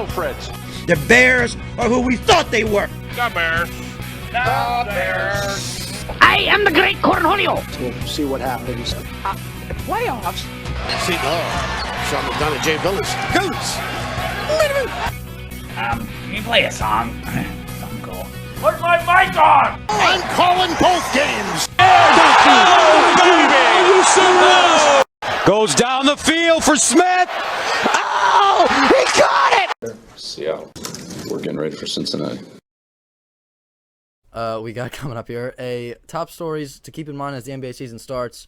go, Fritz. The Bears are who we thought they were. The Bears. The Bears. I am the great Cornholio. We'll see what happens. Playoffs? See, Sean McDonough, Jay Billis. Goats! Can you play a song? Something cool. Put my mic on. I'm calling both games. Oh, baby. Are you serious? Goes down the field for Smith. Oh, he got it! Seattle. We're getting ready for Cincinnati. We got coming up here top stories to keep in mind as the NBA season starts.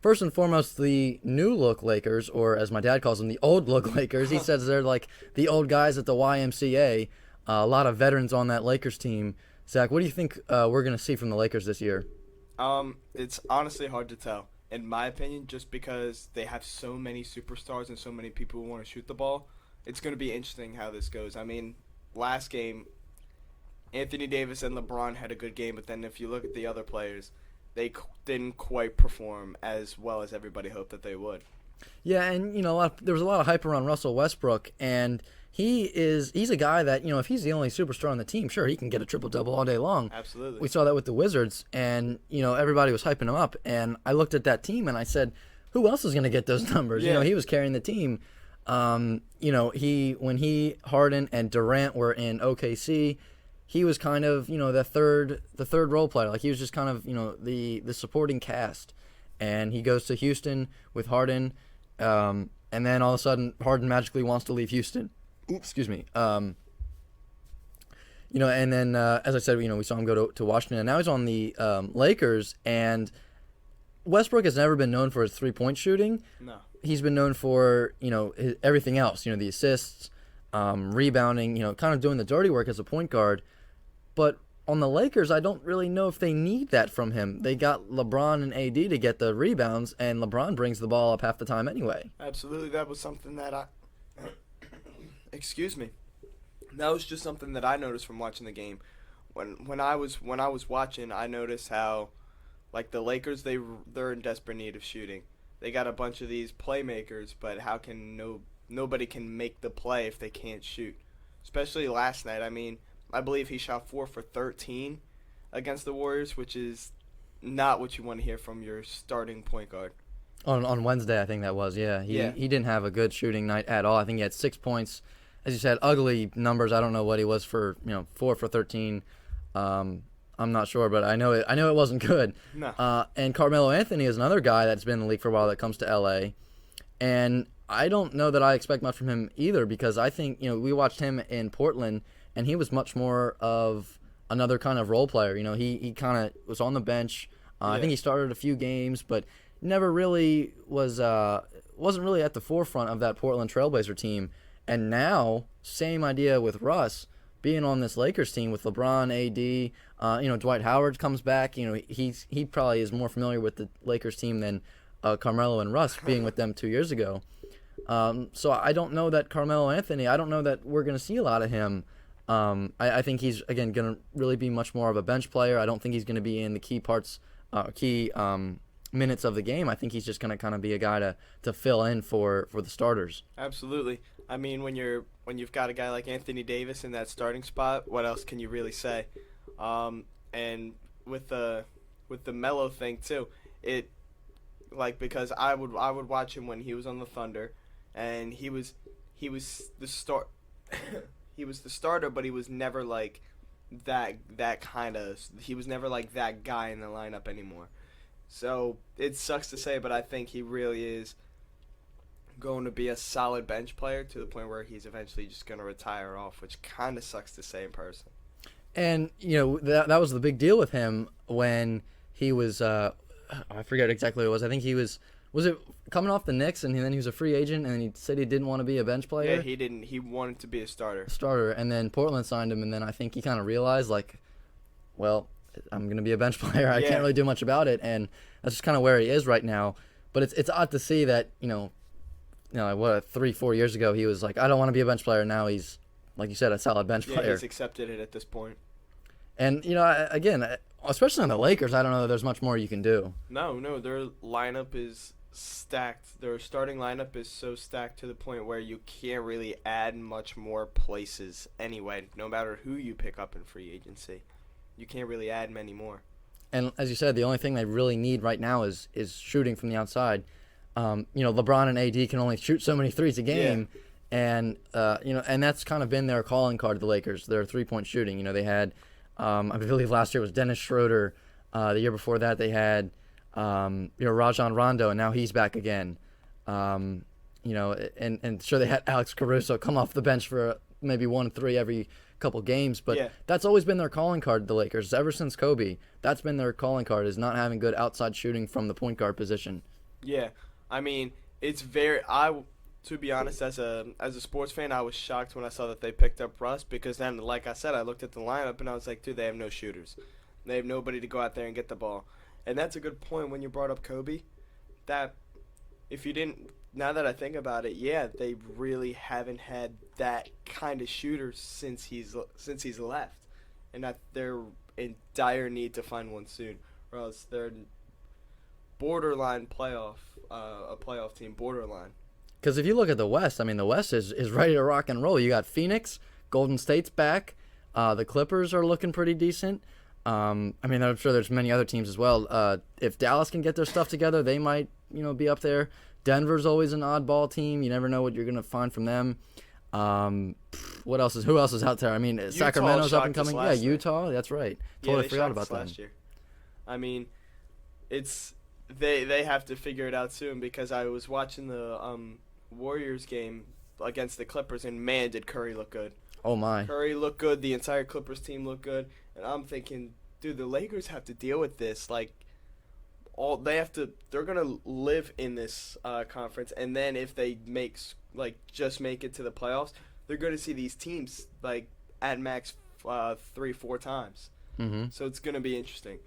First and foremost, the new look Lakers, or as my dad calls them, the old look Lakers. He says they're like the old guys at the YMCA. A lot of veterans on that Lakers team. Zach, what do you think we're going to see from the Lakers this year? It's honestly hard to tell, in my opinion, just because they have so many superstars and so many people who want to shoot the ball. It's going to be interesting how this goes. I mean, last game, Anthony Davis and LeBron had a good game, but then if you look at the other players, they didn't quite perform as well as everybody hoped that they would. Yeah, and there was a lot of hype around Russell Westbrook, and he's a guy that, if he's the only superstar on the team, sure, he can get a triple-double all day long. Absolutely. We saw that with the Wizards, and, everybody was hyping him up, and I looked at that team, and I said, who else is going to get those numbers? Yeah. He was carrying the team. When he, Harden, and Durant were in OKC, he was kind of, the third role player. Like, he was just kind of, the supporting cast. And he goes to Houston with Harden, and then all of a sudden, Harden magically wants to leave Houston. Oops, excuse me. And then, as I said, we saw him go to Washington, and now he's on the Lakers, and Westbrook has never been known for his three-point shooting. No. He's been known for, everything else, the assists, rebounding, kind of doing the dirty work as a point guard. But on the Lakers, I don't really know if they need that from him. They got LeBron and AD to get the rebounds, and LeBron brings the ball up half the time anyway. Absolutely. That was something that excuse me. That was just something that I noticed from watching the game. When I was watching, I noticed how, like, the Lakers, they're in desperate need of shooting. They got a bunch of these playmakers, but how can nobody can make the play if they can't shoot? Especially last night. I mean, I believe he shot 4 for 13 against the Warriors, which is not what you want to hear from your starting point guard. On Wednesday, I think that was, yeah. He didn't have a good shooting night at all. I think he had 6 points. As you said, ugly numbers. I don't know what he was for, 4 for 13. I'm not sure, but I know it wasn't good. No. And Carmelo Anthony is another guy that's been in the league for a while that comes to L.A., and I don't know that I expect much from him either, because I think, we watched him in Portland, and he was much more of another kind of role player. He kind of was on the bench. I think he started a few games, but never really wasn't really at the forefront of that Portland Trailblazer team. And now, same idea with Russ being on this Lakers team with LeBron, AD. Dwight Howard comes back. He probably is more familiar with the Lakers team than Carmelo and Russ being with them 2 years ago. So I don't know that Carmelo Anthony. I don't know that we're going to see a lot of him. I think he's, again, going to really be much more of a bench player. I don't think he's going to be in the key minutes of the game. I think he's just going to kind of be a guy to fill in for the starters. Absolutely. I mean, when you've got a guy like Anthony Davis in that starting spot, what else can you really say? And with the Melo thing too, because I would watch him when he was on the Thunder, and he was the start. He was the starter, but he was never like that kind of. He was never like that guy in the lineup anymore. So it sucks to say, but I think he really is going to be a solid bench player to the point where he's eventually just going to retire off, which kind of sucks to say in person. And that was the big deal with him when he was. I forget exactly what it was. I think he was it coming off the Knicks, and then he was a free agent, and he said he didn't want to be a bench player? Yeah, he didn't. He wanted to be a starter. And then Portland signed him, and then I think he kind of realized, like, well, I'm going to be a bench player. I can't really do much about it, and that's just kind of where he is right now. But it's odd to see that, 3-4 years ago, he was like, I don't want to be a bench player. Now he's, like you said, a solid bench player. Yeah, he's accepted it at this point. And, again, especially on the Lakers, I don't know that there's much more you can do. No, their lineup is stacked. Their starting lineup is so stacked to the point where you can't really add much more places anyway, no matter who you pick up in free agency. You can't really add many more. And as you said, the only thing they really need right now is shooting from the outside. LeBron and AD can only shoot so many threes a game, and and that's kind of been their calling card. The Lakers, their 3-point shooting. They had, I believe last year was Dennis Schroeder. The year before that they had, Rajon Rondo, and now he's back again. And sure they had Alex Caruso come off the bench for maybe 1-3 every couple games, but that's always been their calling card. The Lakers, ever since Kobe, that's been their calling card, is not having good outside shooting from the point guard position. Yeah, I mean, it's to be honest, as a sports fan, I was shocked when I saw that they picked up Russ, because then, like I said, I looked at the lineup and I was like, dude, they have no shooters. They have nobody to go out there and get the ball. And that's a good point when you brought up Kobe. That if you didn't, now that I think about it, they really haven't had that kind of shooter since he's left, and that they're in dire need to find one soon, or else they're borderline a playoff team, borderline. Because if you look at the West, I mean, the West is ready to rock and roll. You got Phoenix, Golden State's back, the Clippers are looking pretty decent. I'm sure there's many other teams as well. If Dallas can get their stuff together, they might, be up there. Denver's always an oddball team. You never know what you're going to find from them. Who else is out there? I mean, Sacramento's up and coming. Yeah, Utah. That's right. Totally forgot about them last year. I mean, it's they have to figure it out soon, because I was watching the Warriors game against the Clippers, and man, did Curry look good. Oh my. Curry looked good. The entire Clippers team looked good, and I'm thinking, dude, the Lakers have to deal with this. Like, they're gonna live in this conference, and then if they just make it to the playoffs, they're gonna see these teams like at max 3-4 times. Mm-hmm. So it's gonna be interesting.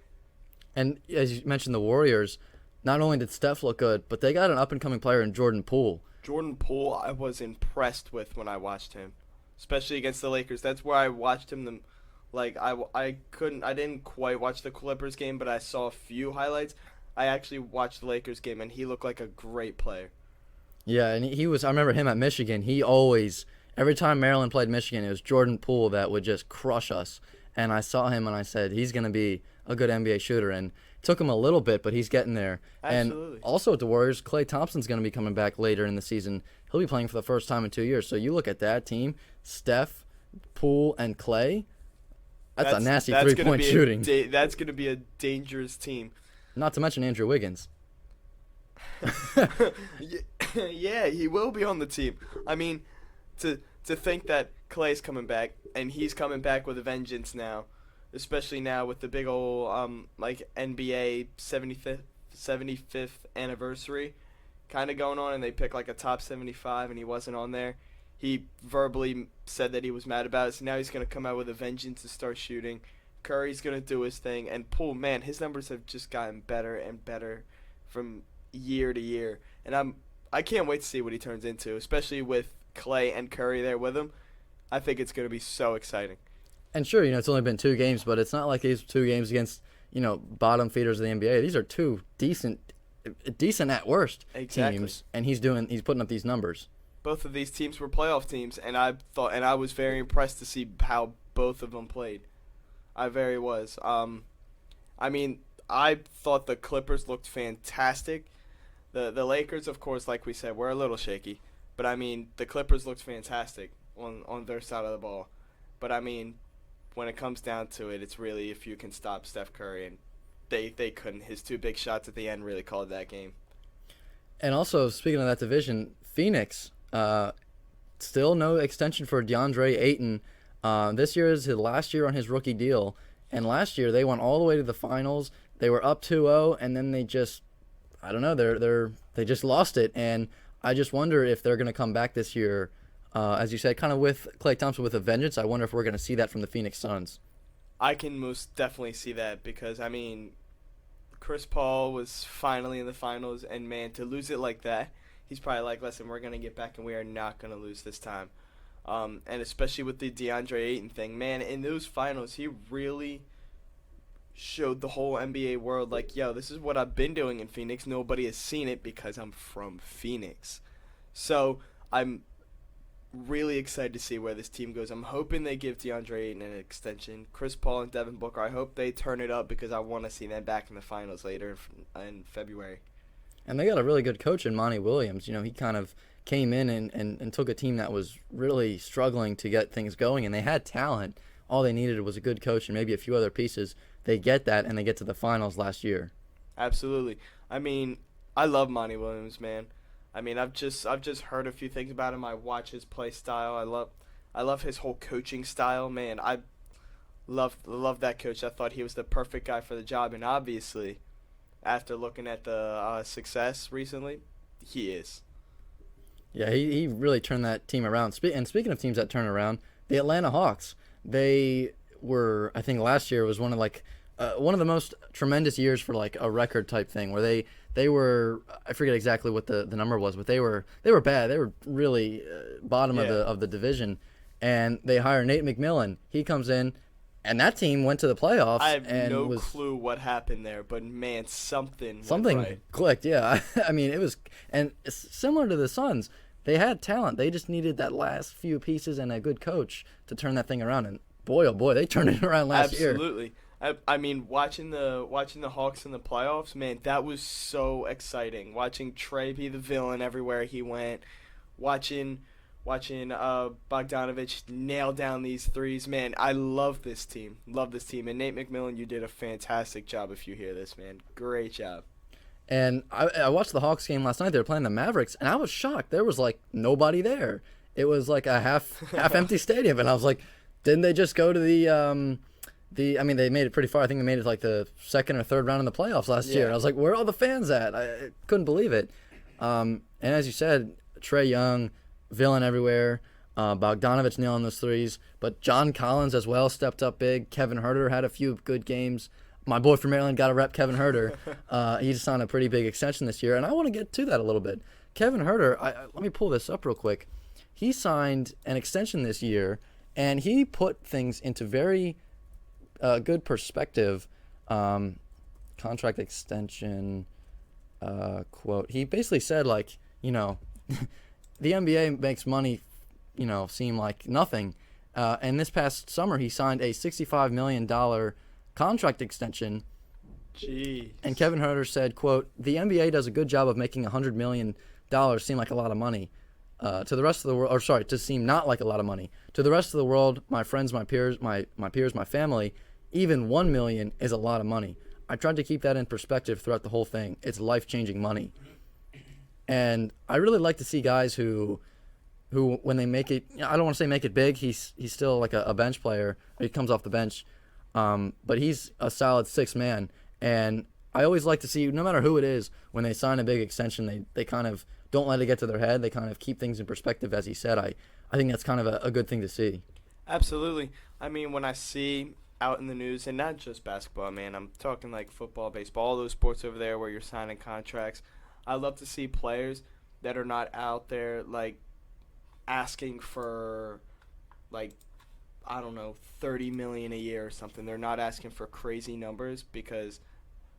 And as you mentioned, the Warriors, not only did Steph look good, but they got an up and coming player in Jordan Poole. Jordan Poole, I was impressed with when I watched him, especially against the Lakers. That's where I watched him. I didn't quite watch the Clippers game, but I saw a few highlights. I actually watched the Lakers game, and he looked like a great player. Yeah, and he was. I remember him at Michigan. He always, every time Maryland played Michigan, it was Jordan Poole that would just crush us. And I saw him, and I said, he's going to be a good NBA shooter. And it took him a little bit, but he's getting there. Absolutely. And also at the Warriors, Klay Thompson's going to be coming back later in the season. He'll be playing for the first time in 2 years. So you look at that team, Steph, Poole, and Klay. That's a nasty three-point shooting. That's going to be a dangerous team. Not to mention Andrew Wiggins. Yeah, he will be on the team. I mean, to think that Klay's coming back, and he's coming back with a vengeance now, especially now with the big old NBA 75th anniversary kind of going on, and they pick like a top 75, and he wasn't on there. He verbally said that he was mad about it, so now he's going to come out with a vengeance to start shooting. Curry's going to do his thing, and Poole, man, his numbers have just gotten better and better from year to year. And I can't wait to see what he turns into, especially with Klay and Curry there with him. I think it's going to be so exciting. And sure, it's only been 2 games, but it's not like these 2 games against, bottom feeders of the NBA. These are 2 decent at worst teams, and he's putting up these numbers. Both of these teams were playoff teams, and I was very impressed to see how both of them played. I very was. I mean, I thought the Clippers looked fantastic. The Lakers, of course, like we said, were a little shaky. But, I mean, the Clippers looked fantastic on their side of the ball. But, I mean, when it comes down to it, it's really if you can stop Steph Curry. And they couldn't. His 2 big shots at the end really called that game. And also, speaking of that division, Phoenix, still no extension for DeAndre Ayton. This year is his last year on his rookie deal. And last year, they went all the way to the finals. They were up 2-0, and then they just, I don't know, they just lost it. And I just wonder if they're going to come back this year, as you said, kind of with Klay Thompson with a vengeance. I wonder if we're going to see that from the Phoenix Suns. I can most definitely see that because, I mean, Chris Paul was finally in the finals, and, man, to lose it like that, he's probably like, listen, we're going to get back, and we are not going to lose this time. And especially with the DeAndre Ayton thing, man, in those finals, he really showed the whole NBA world, like, yo, this is what I've been doing in Phoenix. Nobody has seen it because I'm from Phoenix. So I'm really excited to see where this team goes. I'm hoping they give DeAndre Ayton an extension. Chris Paul and Devin Booker, I hope they turn it up because I want to see them back in the finals later in February. And they got a really good coach in Monty Williams. You know, he kind of came in and took a team that was really struggling to get things going, and they had talent. All they needed was a good coach and maybe a few other pieces. They get that, and they get to the finals last year. Absolutely. I mean, I love Monty Williams, man. I mean, I've just heard a few things about him. I watch his play style. I love his whole coaching style, man. I love that coach. I thought he was the perfect guy for the job, and obviously, after looking at the success recently, he is. Yeah, he really turned that team around. And speaking of teams that turn around, the Atlanta Hawks, they were, I think last year was one of the most tremendous years for like a record type thing where they were, I forget exactly what the number was, but they were bad. They were really bottom of the division, and they hire Nate McMillan. He comes in, and that team went to the playoffs. I have no clue what happened there, but man, something right. Clicked. Yeah, I mean it was, and it's similar to the Suns. They had talent. They just needed that last few pieces and a good coach to turn that thing around. And boy, oh boy, they turned it around last year. Absolutely. I mean, watching the Hawks in the playoffs, man, that was so exciting. Watching Trey be the villain everywhere he went, watching Bogdanovich nail down these threes, man. I love this team. And Nate McMillan, you did a fantastic job. If you hear this, man, great job. And I watched the Hawks game last night. They were playing the Mavericks, and I was shocked. There was like nobody there. It was like a half empty stadium, and I was like, didn't they just go to I mean, they made it pretty far. I think they made it like the second or third round in the playoffs last year. And I was like, where are all the fans at? I couldn't believe it. And as you said, Trey Young, villain everywhere. Bogdanovich nailing those threes. But John Collins as well stepped up big. Kevin Huerter had a few good games. My boy from Maryland got to rep Kevin Huerter. He just signed a pretty big extension this year. And I want to get to that a little bit. Kevin Huerter, let me pull this up real quick. He signed an extension this year, and he put things into very good perspective. Contract extension quote. He basically said, like, you know, the NBA makes money, you know, seem like nothing. And this past summer, he signed a $65 million contract extension. Jeez. And Kevin Huerter said, quote, "The NBA does a good job of making $100 million seem like a lot of money. To the rest of the world, or sorry, to seem not like a lot of money. To the rest of the world, my friends, my peers, my family, even $1 million is a lot of money. I tried to keep that in perspective throughout the whole thing. It's life-changing money." And I really like to see guys who when they make it, I don't want to say make it big. He's still like a bench player. He comes off the bench, but he's a solid sixth man. And I always like to see, no matter who it is, when they sign a big extension, they kind of don't let it get to their head. They kind of keep things in perspective, as he said. I think that's kind of a good thing to see. Absolutely. I mean, when I see out in the news, and not just basketball, man, I'm talking like football, baseball, all those sports over there where you're signing contracts. I love to see players that are not out there like asking for, like, I don't know, $30 million a year or something. They're not asking for crazy numbers because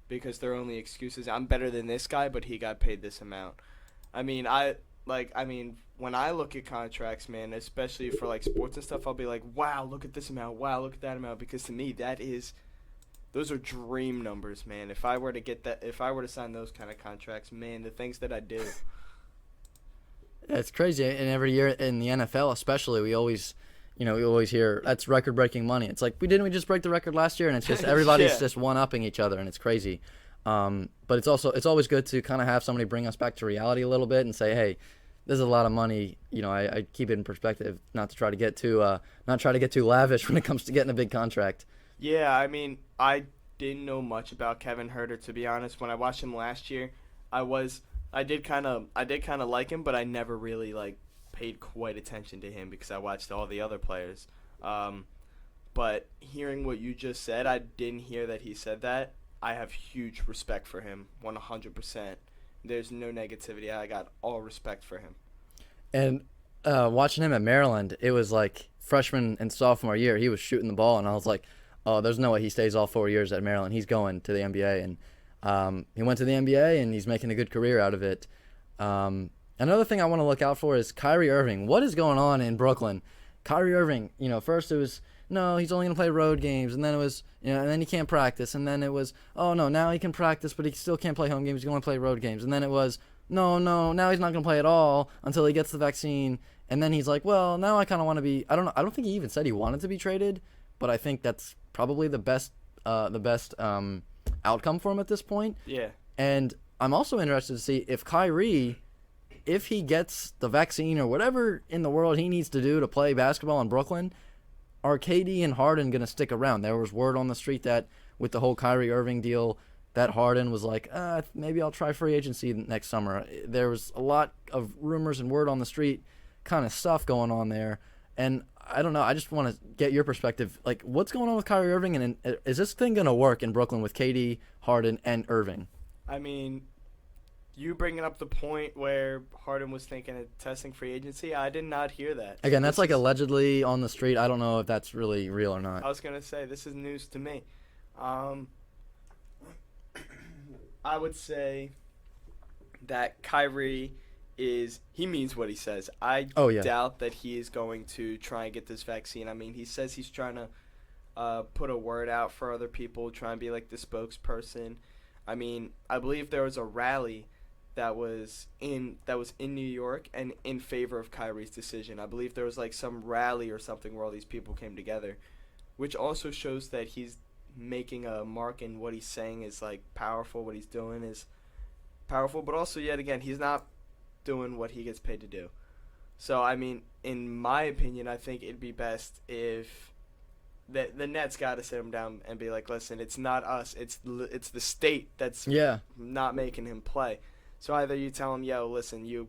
their only excuses, I'm better than this guy, but he got paid this amount. I mean, when I look at contracts, man, especially for like sports and stuff, I'll be like, wow, look at this amount. Wow, look at that amount. Because to me, those are dream numbers, man. If I were to sign those kind of contracts, man, the things that I do. It's crazy. And every year in the NFL, especially, we always hear that's record-breaking money. It's like, we just break the record last year? And it's just everybody's just one-upping each other, and it's crazy. But it's always good to kind of have somebody bring us back to reality a little bit and say, hey, this is a lot of money. You know, I keep it in perspective, not try to get too lavish when it comes to getting a big contract. Yeah, I mean, I didn't know much about Kevin Huerter, to be honest. When I watched him last year, I did kind of like him, but I never really like paid quite attention to him because I watched all the other players. But hearing what you just said, I didn't hear that he said that. I have huge respect for him, 100%. There's no negativity. I got all respect for him. And watching him at Maryland, it was like freshman and sophomore year, he was shooting the ball, and I was like, oh, there's no way he stays all 4 years at Maryland. He's going to the NBA, and he went to the NBA, and he's making a good career out of it. Another thing I want to look out for is Kyrie Irving. What is going on in Brooklyn? Kyrie Irving, first it was, no, he's only going to play road games, and then it was, and then he can't practice, and then it was, oh, no, now he can practice, but he still can't play home games, he's going to play road games, and then it was, no, now he's not going to play at all until he gets the vaccine, and then he's like, well, now I kind of want to be, I don't know, I don't think he even said he wanted to be traded, but I think that's probably the best outcome for him at this point. Yeah. And I'm also interested to see if Kyrie, if he gets the vaccine or whatever in the world he needs to do to play basketball in Brooklyn, are KD and Harden going to stick around? There was word on the street that with the whole Kyrie Irving deal, that Harden was like, maybe I'll try free agency next summer. There was a lot of rumors and word on the street kind of stuff going on there. And I don't know. I just want to get your perspective. Like, what's going on with Kyrie Irving? And is this thing going to work in Brooklyn with KD, Harden, and Irving? I mean, you bringing up the point where Harden was thinking of testing free agency, I did not hear that. Again, that's like allegedly on the street. I don't know if that's really real or not. I was going to say, this is news to me. I would say that Kyrie he means what he says. I doubt that he is going to try and get this vaccine. I mean, he says he's trying to put a word out for other people, try and be like the spokesperson. I mean, I believe there was a rally that was in New York and in favor of Kyrie's decision. I believe there was like some rally or something where all these people came together, which also shows that he's making a mark in what he's saying is like powerful. What he's doing is powerful, but also yet again, he's not doing what he gets paid to do. So I mean, in my opinion, I think it'd be best if the Nets got to sit him down and be like, listen, it's not us, it's the state that's not making him play. So either you tell him, yo, listen, you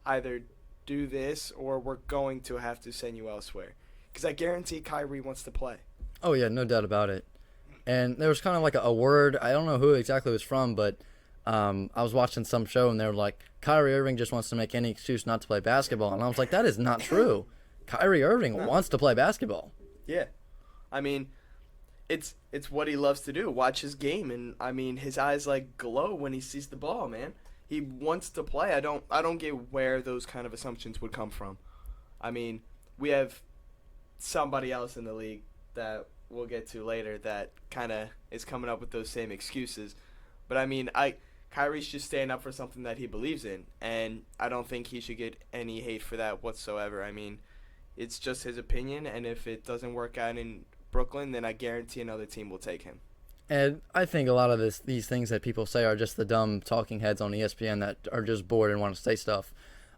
either do this or we're going to have to send you elsewhere, because I guarantee Kyrie wants to play. Oh yeah, no doubt about it. And there was kind of like a word, I don't know who exactly it was from, but I was watching some show and they were like, Kyrie Irving just wants to make any excuse not to play basketball. And I was like, that is not true. Kyrie Irving wants to play basketball. Yeah. I mean, it's what he loves to do. Watch his game, and I mean, his eyes like glow when he sees the ball, man. He wants to play. I don't get where those kind of assumptions would come from. I mean, we have somebody else in the league that we'll get to later that kind of is coming up with those same excuses. But I mean, Kyrie's just standing up for something that he believes in, and I don't think he should get any hate for that whatsoever. I mean, it's just his opinion, and if it doesn't work out in Brooklyn, then I guarantee another team will take him. And I think a lot of these things that people say are just the dumb talking heads on ESPN that are just bored and want to say stuff.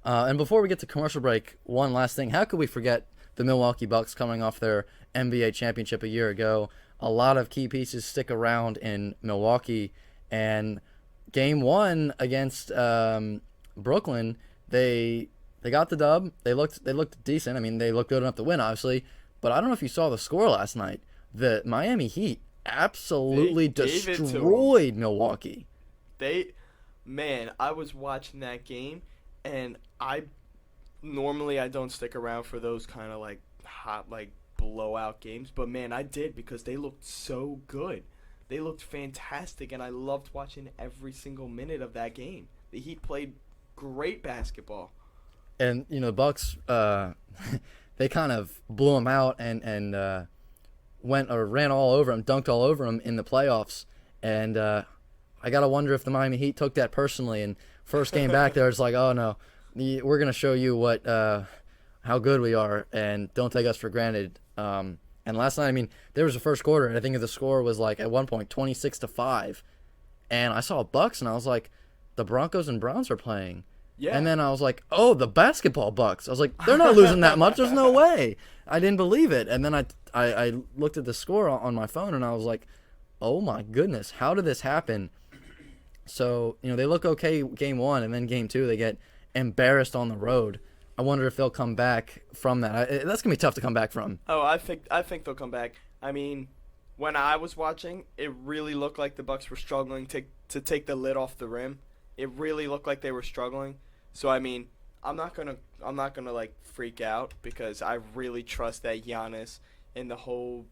And before we get to commercial break, one last thing. How could we forget the Milwaukee Bucks coming off their NBA championship a year ago? A lot of key pieces stick around in Milwaukee, and Game 1 against Brooklyn, they got the dub. They looked decent. I mean, they looked good enough to win, obviously. But I don't know if you saw the score last night. The Miami Heat absolutely destroyed Milwaukee. I was watching that game, and normally I don't stick around for those kind of like hot like blowout games, but man, I did, because they looked so good. They looked fantastic, and I loved watching every single minute of that game. The Heat played great basketball. And, the Bucks, they kind of blew them out and ran all over them, dunked all over them in the playoffs. And I got to wonder if the Miami Heat took that personally. And first game back there, it's like, oh, no, we're going to show you how good we are, and don't take us for granted. And last night, I mean, there was a first quarter, and I think the score was like at one point 26-5. And I saw Bucks, and I was like, the Broncos and Browns are playing. Yeah. And then I was like, oh, the basketball Bucks. I was like, they're not losing that much. There's no way. I didn't believe it. And then I looked at the score on my phone, and I was like, oh my goodness, how did this happen? So, they look okay Game 1, and then Game 2 they get embarrassed on the road. I wonder if they'll come back from that. That's going to be tough to come back from. Oh, I think they'll come back. I mean, when I was watching, it really looked like the Bucks were struggling to take the lid off the rim. It really looked like they were struggling. So I mean, I'm not gonna like freak out, because I really trust that Giannis and the whole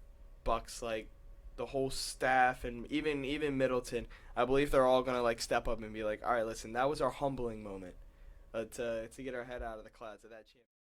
Bucks like the whole staff, and even Middleton, I believe they're all gonna like step up and be like, all right, listen, that was our humbling moment, to get our head out of the clouds of that champion.